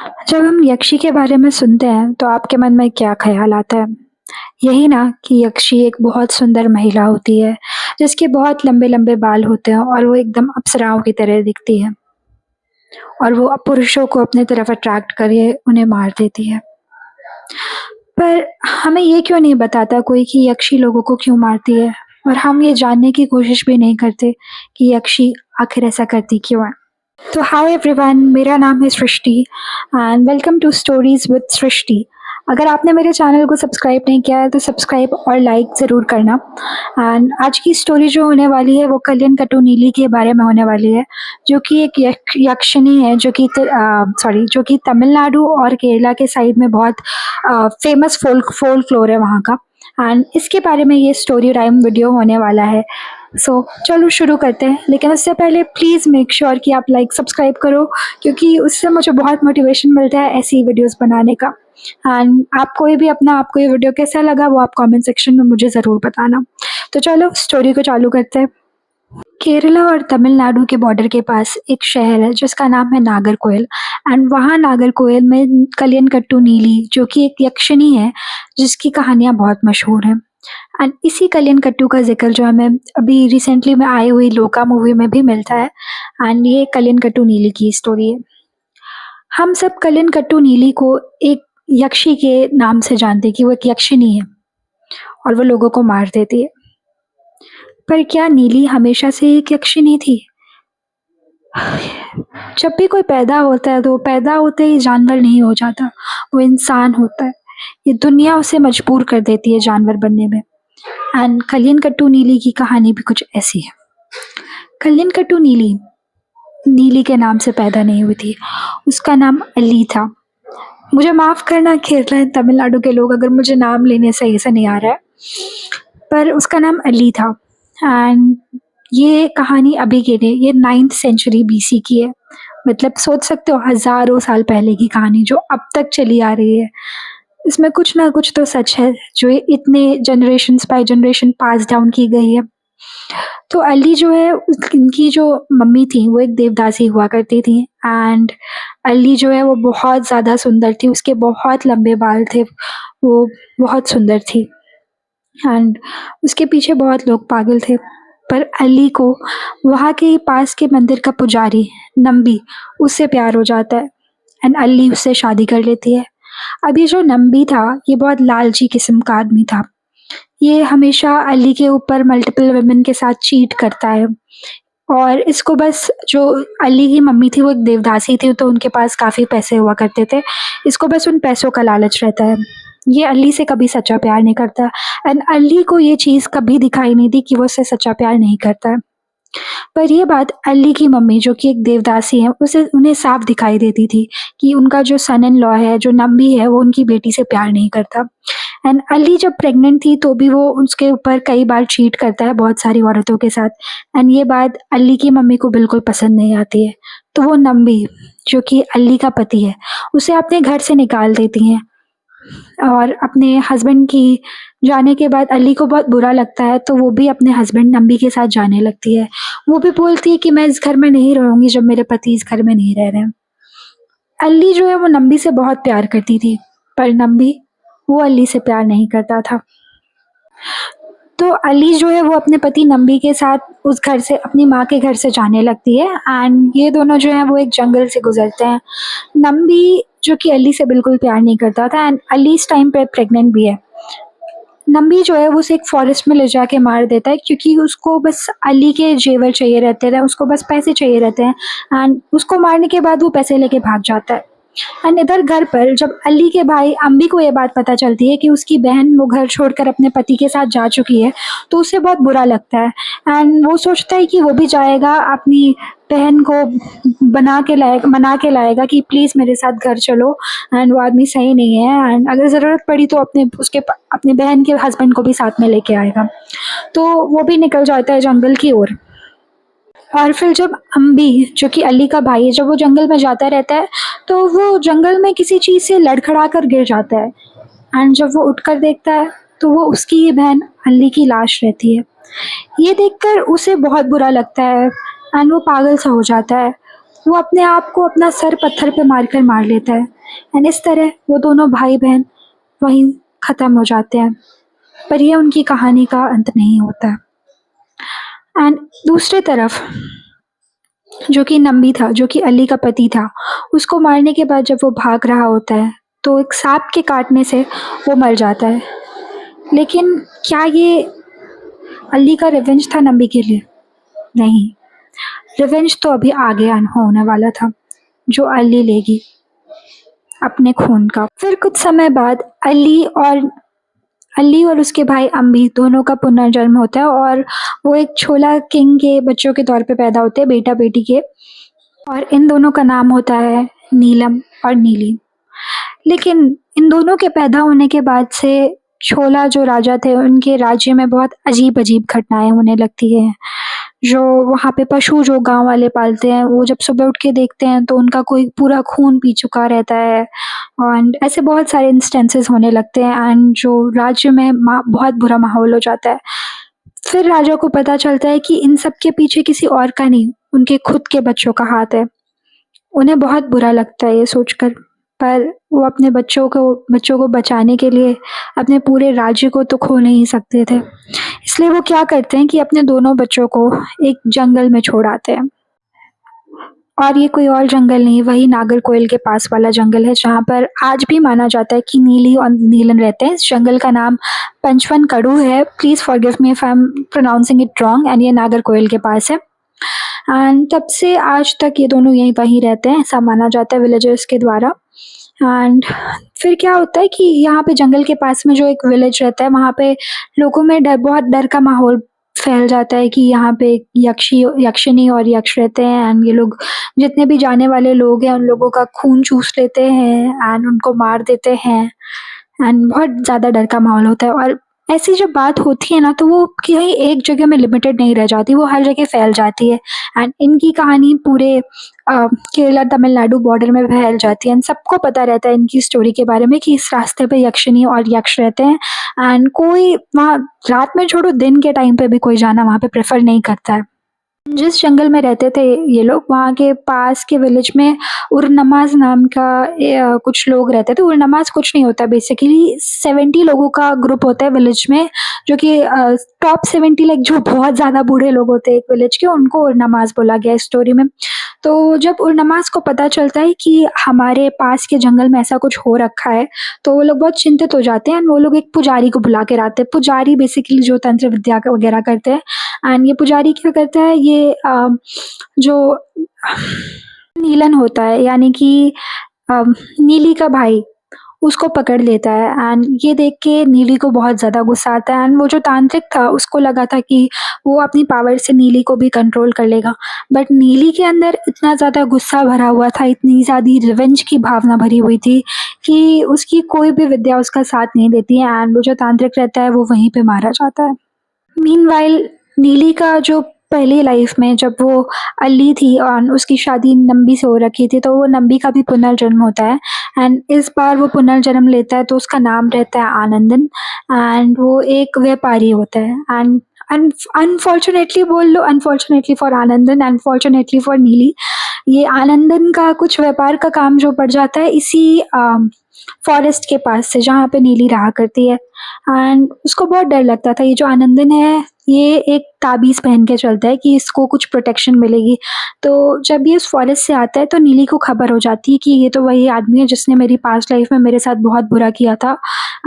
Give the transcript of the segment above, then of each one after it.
जब हम यक्षी के बारे में सुनते हैं तो आपके मन में क्या ख़्याल आता है? यही ना कि यक्षी एक बहुत सुंदर महिला होती है, जिसके बहुत लंबे-लंबे बाल होते हैं और वो एकदम अप्सराओं की तरह दिखती है और वो पुरुषों को अपनी तरफ अट्रैक्ट करके उन्हें मार देती है। पर हमें ये क्यों नहीं बताता कोई कि यक्षी लोगों को क्यों मारती है? और हम ये जानने की कोशिश भी नहीं करते कि यक्षी आखिर ऐसा करती क्यों है? तो हाय एवरीवन, मेरा नाम है Srishti and welcome to stories with Srishti. अगर आपने मेरे चैनल को सब्सक्राइब नहीं किया है तो सब्सक्राइब और लाइक ज़रूर करना। एंड आज की स्टोरी जो होने वाली है वो कल्याण कट्टू नीली के बारे में होने वाली है, जो कि एक यक्षिणी है जो कि तमिलनाडु और केरला के साइड में बहुत फेमस फोल्कलोर है वहाँ का। एंड इसके बारे में ये स्टोरी टाइम वीडियो होने वाला है। चलो शुरू करते हैं, लेकिन उससे पहले प्लीज़ मेक श्योर कि आप लाइक सब्सक्राइब करो, क्योंकि उससे मुझे बहुत मोटिवेशन मिलता है ऐसी वीडियोस बनाने का। एंड आपको ये वीडियो कैसा लगा वो आप कमेंट सेक्शन में मुझे ज़रूर बताना। तो चलो स्टोरी को चालू करते हैं। केरला और तमिलनाडु के बॉर्डर के पास एक शहर है जिसका नाम है नागरकोइल। एंड वहाँ नागरकोइल में कल्याण कट्टू नीली, जो कि एक यक्षिणी है जिसकी कहानियाँ बहुत मशहूर हैं। एंड इसी कल्याण कट्टू का ज़िक्र जो हमें अभी रिसेंटली में आई हुई लोका मूवी में भी मिलता है। एंड ये कल्याण कट्टू नीली की स्टोरी है। हम सब कल्याण कट्टू नीली को एक यक्षी के नाम से जानते हैं कि वो एक यक्षिणी है और वो लोगों को मार देती है। पर क्या नीली हमेशा से एक यक्षिणी थी? जब भी कोई पैदा होता है तो पैदा होते ही जानवर नहीं हो जाता, वो इंसान होता है। ये दुनिया उसे मजबूर कर देती है जानवर बनने में। एंड कल्याण कट्टू नीली की कहानी भी कुछ ऐसी है। कल्याण कट्टू नीली नीली के नाम से पैदा नहीं हुई थी, उसका नाम अली था। मुझे माफ़ करना केरला एंड तमिलनाडु के लोग अगर मुझे नाम लेने सही से नहीं आ रहा है, पर उसका नाम अली था। एंड ये कहानी अभी की नहीं, ये 9th सेंचुरी बीसी की है। मतलब सोच सकते हो हज़ारों साल पहले की कहानी जो अब तक चली आ रही है। इसमें कुछ ना कुछ तो सच है, जो ये इतने generations by generation pass down की गई है। तो अली जो है इनकी जो मम्मी थी वो एक देवदासी हुआ करती थी। एंड अली जो है वो बहुत ज़्यादा सुंदर थी, उसके बहुत लंबे बाल थे, वो बहुत सुंदर थी। एंड उसके पीछे बहुत लोग पागल थे। पर अली को वहाँ के ही पास के मंदिर का पुजारी नंबी, उससे प्यार हो जाता है। एंड अली उससे शादी कर लेती है। अब ये जो नंबी था ये बहुत लालची किस्म का आदमी था। ये हमेशा अली के ऊपर मल्टीपल वुमेन के साथ चीट करता है। और इसको बस जो अली की मम्मी थी वो एक देवदासी थी, तो उनके पास काफ़ी पैसे हुआ करते थे। इसको बस उन पैसों का लालच रहता है। ये अली से कभी सच्चा प्यार नहीं करता। एंड अली को ये चीज़ कभी दिखाई नहीं दी कि वो उससे सच्चा प्यार नहीं करता है। पर ये बात अली की मम्मी जो कि एक देवदासी है उसे उन्हें साफ दिखाई देती थी कि उनका जो सन इन लॉ है, जो नंबी है, वो उनकी बेटी से प्यार नहीं करता। एंड अली जब प्रेग्नेंट थी तो भी वो उसके ऊपर कई बार चीट करता है बहुत सारी औरतों के साथ। एंड ये बात अली की मम्मी को बिल्कुल पसंद नहीं आती है। तो वो नंबी जो कि अली का पति है उसे अपने घर से निकाल देती हैं। और अपने हस्बैंड की जाने के बाद अली को बहुत बुरा लगता है, तो वो भी अपने हस्बैंड नंबी के साथ जाने लगती है। वो भी बोलती है कि मैं इस घर में नहीं रहूँगी जब मेरे पति इस घर में नहीं रह रहे हैं। अली जो है वो नंबी से बहुत प्यार करती थी, पर नंबी वो अली से प्यार नहीं करता था। तो अली जो है वो अपने पति नंबी के साथ उस घर से अपनी माँ के घर से जाने लगती है। एंड ये दोनों जो हैं वो एक जंगल से गुजरते हैं। नंबी जो कि अली से बिल्कुल प्यार नहीं करता था एंड अली इस टाइम पे प्रेग्नेंट भी है। नंबी जो है वो उसे एक फॉरेस्ट में ले जाके मार देता है, क्योंकि उसको बस अली के जेवर चाहिए रहते थे, उसको बस पैसे चाहिए रहते हैं। एंड उसको मारने के बाद वो पैसे लेके भाग जाता है। एंड इधर घर पर जब अली के भाई अम्बी को ये बात पता चलती है कि उसकी बहन वो घर छोड़कर अपने पति के साथ जा चुकी है, तो उसे बहुत बुरा लगता है। एंड वो सोचता है कि वो भी जाएगा, अपनी बहन को मना के लाएगा कि प्लीज़ मेरे साथ घर चलो। एंड वो आदमी सही नहीं है एंड अगर ज़रूरत पड़ी तो अपनी बहन के हस्बैंड को भी साथ में लेके आएगा। तो वो भी निकल जाता है जंगल की ओर। और फिर जब अम्बी जो कि अली का भाई है, जब वो जंगल में जाता रहता है तो वो जंगल में किसी चीज़ से लड़खड़ा कर गिर जाता है। एंड जब वो उठकर देखता है तो वो उसकी ही बहन अली की लाश रहती है। ये देखकर उसे बहुत बुरा लगता है एंड वो पागल सा हो जाता है। वो अपने आप को अपना सर पत्थर पे मारकर मार लेता है एंड इस तरह वो दोनों भाई-बहन वहीं ख़त्म हो जाते हैं। पर ये उनकी कहानी का अंत नहीं होता है। एंड दूसरी तरफ जो कि नंबी था, जो कि अली का पति था, उसको मारने के बाद जब वो भाग रहा होता है, तो एक सांप के काटने से वो मर जाता है। लेकिन क्या ये अली का रिवेंज था नंबी के लिए? नहीं, रिवेंज तो अभी आगे होने वाला था, जो अली लेगी अपने खून का। फिर कुछ समय बाद अली और उसके भाई अम्बी दोनों का पुनर्जन्म होता है और वो एक छोला किंग के बच्चों के तौर पे पैदा होते हैं, बेटा-बेटी के। और इन दोनों का नाम होता है नीलम और नीली। लेकिन इन दोनों के पैदा होने के बाद से छोला जो राजा थे, उनके राज्य में बहुत अजीब-अजीब घटनाएँ होने लगती हैं। जो वहाँ पे पशु जो गाँव वाले पालते हैं, वो जब सुबह उठ के देखते हैं तो उनका कोई पूरा खून पी चुका रहता है एंड ऐसे बहुत सारे इंस्टेंसेस होने लगते हैं एंड जो राज्य में बहुत बुरा माहौल हो जाता है। फिर राजा को पता चलता है कि इन सब के पीछे किसी और का नहीं, उनके खुद के बच्चों का हाथ है। उन्हें बहुत बुरा लगता है ये सोचकर, पर वो अपने बच्चों को बचाने के लिए अपने पूरे राज्य को तो खो नहीं सकते थे। इसलिए वो क्या करते हैं कि अपने दोनों बच्चों को एक जंगल में छोड़ आते हैं। और ये कोई और जंगल नहीं, वही नागरकोइल के पास वाला जंगल है, जहाँ पर आज भी माना जाता है कि नीली और नीलन रहते हैं। इस जंगल का नाम पंचवन कड़ू है। Please forgive me if I am pronouncing it wrong and ये नागरकोइल के पास है। एंड तब से आज तक ये दोनों वहीं रहते हैं, ऐसा माना जाता है विलेजर्स के द्वारा। एंड फिर क्या होता है कि यहाँ पे जंगल के पास में जो एक विलेज रहता है, वहाँ पे लोगों में बहुत डर का माहौल फैल जाता है कि यहाँ पे यक्षिनी और यक्ष रहते हैं एंड ये लोग जितने भी जाने वाले लोग हैं, उन लोगों का खून चूस लेते हैं एंड उनको मार देते हैं एंड बहुत ज़्यादा डर का माहौल होता है। और ऐसी जब बात होती है ना, तो वो कहीं एक जगह में लिमिटेड नहीं रह जाती, वो हर जगह फैल जाती है एंड इनकी कहानी पूरे केरला तमिलनाडु बॉर्डर में फैल जाती है एंड सबको पता रहता है इनकी स्टोरी के बारे में कि इस रास्ते पे यक्षिनी और यक्ष रहते हैं एंड कोई वहाँ रात में छोड़ो, दिन के टाइम पे भी कोई जाना वहाँ पे प्रेफर नहीं करता है। जिस जंगल में रहते थे ये लोग, वहाँ के पास के विलेज में उरनमाज़ नाम का कुछ लोग रहते थे। उरनमाज़ कुछ नहीं होता, बेसिकली 70 लोगों का ग्रुप होता है विलेज में, जो कि टॉप 70 लाइक जो बहुत ज़्यादा बूढ़े लोग होते हैं एक विलेज के, उनको उरनमाज़ बोला गया है स्टोरी में। तो जब उरनमाज़ को पता चलता है कि हमारे पास के जंगल में ऐसा कुछ हो रखा है, तो वो लोग बहुत चिंतित हो जाते हैं एंड वो लोग एक पुजारी को बुला के लाते हैं। पुजारी बेसिकली जो तंत्र विद्या वगैरह करते हैं एंड ये पुजारी क्या करता है, ये जो नीलन होता है, यानी कि नीली का भाई, उसको पकड़ लेता है एंड ये देख के नीली को बहुत ज़्यादा गुस्सा आता है एंड वो जो तांत्रिक था उसको लगा था कि वो अपनी पावर से नीली को भी कंट्रोल कर लेगा। बट नीली के अंदर इतना ज़्यादा गुस्सा भरा हुआ था, इतनी ज़्यादा रिवेंज की भावना भरी हुई थी कि उसकी कोई भी विद्या उसका साथ नहीं देती है एंड वो जो तांत्रिक रहता है वो वहीं पे मारा जाता है। मीनवाइल नीली का जो पहली लाइफ में जब वो अली थी और उसकी शादी नंबी से हो रखी थी, तो वो नंबी का भी पुनर्जन्म होता है एंड इस बार वो पुनर्जन्म लेता है तो उसका नाम रहता है आनंदन एंड वो एक व्यापारी होता है एंड अनफॉर्चुनेटली बोल लो, unfortunately for Anandan, unfortunately for Neeli, ये आनंदन का कुछ व्यापार का काम जो पड़ जाता है इसी फॉरेस्ट के पास से, जहाँ पे नीली रहा करती है एंड उसको बहुत डर लगता था। ये जो आनंदन है, ये एक ताबीज़ पहन के चलता है कि इसको कुछ प्रोटेक्शन मिलेगी। तो जब ये उस फॉरेस्ट से आता है तो नीली को खबर हो जाती है कि ये तो वही आदमी है जिसने मेरी पास्ट लाइफ में मेरे साथ बहुत बुरा किया था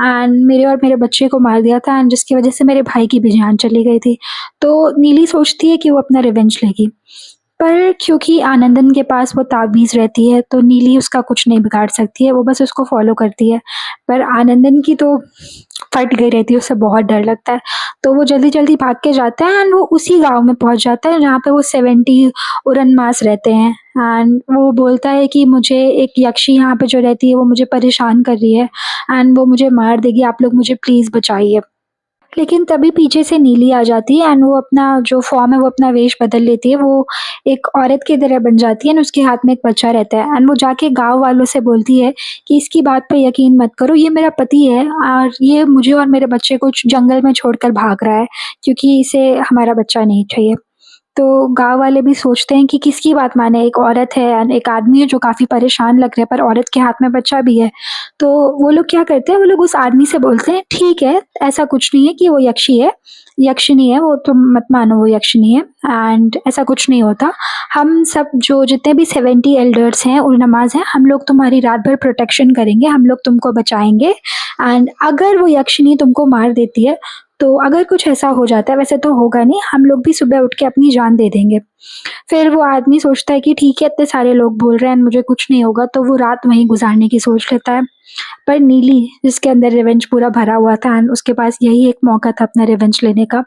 एंड मेरे और मेरे बच्चे को मार दिया था एंड जिसकी वजह से मेरे भाई की भी जान चली गई थी। तो नीली सोचती है कि वो अपना रिवेंज लेगी, पर क्योंकि आनंदन के पास वो ताबीज़ रहती है तो नीली उसका कुछ नहीं बिगाड़ सकती है, वो बस उसको फ़ॉलो करती है। पर आनंदन की तो फट गई रहती है, उसे बहुत डर लगता है। तो वो जल्दी-जल्दी भाग के जाता है एंड वो उसी गाँव में पहुँच जाता है जहाँ पे वो 70 उरनमास रहते हैं एंड वो बोलता है कि मुझे एक यक्षी यहाँ पे जो रहती है वो मुझे परेशान कर रही है एंड वो मुझे मार देगी, आप लोग मुझे प्लीज़ बचाइए। लेकिन तभी पीछे से नीली आ जाती है एंड वो अपना जो फ़ॉर्म है वो अपना वेश बदल लेती है। वो एक औरत की तरह बन जाती है एंड उसके हाथ में एक बच्चा रहता है एंड वो जाके गाँव वालों से बोलती है कि इसकी बात पे यकीन मत करो, ये मेरा पति है और ये मुझे और मेरे बच्चे को जंगल में छोड़कर भाग रहा है क्योंकि इसे हमारा बच्चा नहीं चाहिए। तो गाँव वाले भी सोचते हैं कि किसकी बात माने, एक औरत है एंड एक आदमी है जो काफ़ी परेशान लग रहे हैं, पर औरत के हाथ में बच्चा भी है। तो वो लोग क्या करते हैं, वो लोग उस आदमी से बोलते हैं, "ठीक है, ऐसा कुछ नहीं है कि वो यक्षी है, यक्षिणी है, वो तुम मत मानो वो यक्षिणी है एंड ऐसा कुछ नहीं होता। हम सब जो जितने भी 70 एल्डर्स हैं, उल नमाज़ हैं, हम लोग तुम्हारी रात भर प्रोटेक्शन करेंगे, हम लोग तुमको बचाएँगे एंड अगर वो यक्षिणी तुमको मार देती है, तो अगर कुछ ऐसा हो जाता है, वैसे तो होगा नहीं, हम लोग भी सुबह उठ के अपनी जान दे देंगे।" फिर वो आदमी सोचता है कि ठीक है, इतने सारे लोग बोल रहे हैं मुझे कुछ नहीं होगा, तो वो रात वहीं गुज़ारने की सोच लेता है। पर नीली, जिसके अंदर रिवेंज पूरा भरा हुआ था एंड उसके पास यही एक मौका था अपना रिवेंज लेने का,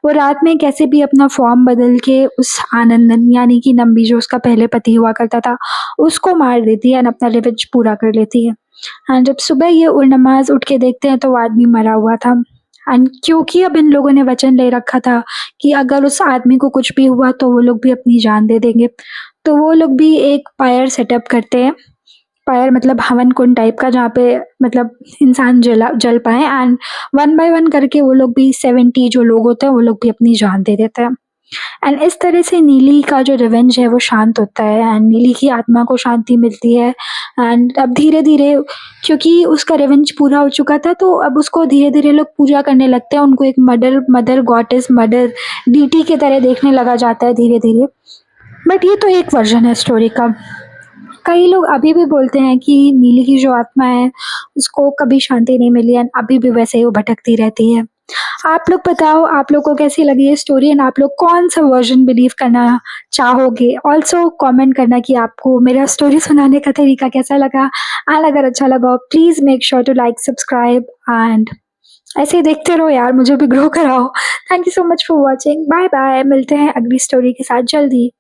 वो रात में कैसे भी अपना फ़ॉर्म बदल के उस आनंदन यानी कि नम्बी जो उसका पहले पति हुआ करता था, उसको मार देती है एंड अपना रिवेंज पूरा कर लेती है। एंड जब सुबह ये उल-नमाज़ उठ के देखते हैं तो वो आदमी मरा हुआ था एंड क्योंकि अब इन लोगों ने वचन ले रखा था कि अगर उस आदमी को कुछ भी हुआ तो वो लोग भी अपनी जान दे देंगे, तो वो लोग भी एक पायर सेटअप करते हैं। पायर मतलब हवन कुंड टाइप का, जहाँ पे मतलब इंसान जल पाएँ एंड वन बाय वन करके वो लोग भी 70 जो लोग होते हैं, वो लोग भी अपनी जान दे देते हैं। एंड इस तरह से नीली का जो रिवेंज है वो शांत होता है एंड नीली की आत्मा को शांति मिलती है एंड अब धीरे-धीरे, क्योंकि उसका रिवेंज पूरा हो चुका था, तो अब उसको धीरे-धीरे लोग पूजा करने लगते हैं, उनको एक mother mother goddess, mother deity की तरह देखने लगा जाता है धीरे-धीरे। बट ये तो एक वर्ज़न है स्टोरी का। कई लोग अभी भी बोलते हैं कि नीली की जो आत्मा है, उसको कभी शांति नहीं मिली एंड अभी भी वैसे ही वो भटकती रहती है। आप लोग बताओ, आप लोग को कैसी लगी ये स्टोरी एंड आप लोग कौन-सा वर्ज़न बिलीव करना चाहोगे? ऑल्सो कमेंट करना कि आपको मेरा स्टोरी सुनाने का तरीका कैसा लगा एंड अगर अच्छा लगा please make sure to like, subscribe and ऐसे ही देखते रहो यार, मुझे भी ग्रो कराओ। Thank you so much for watching. Bye bye, मिलते हैं अगली स्टोरी के साथ जल्दी।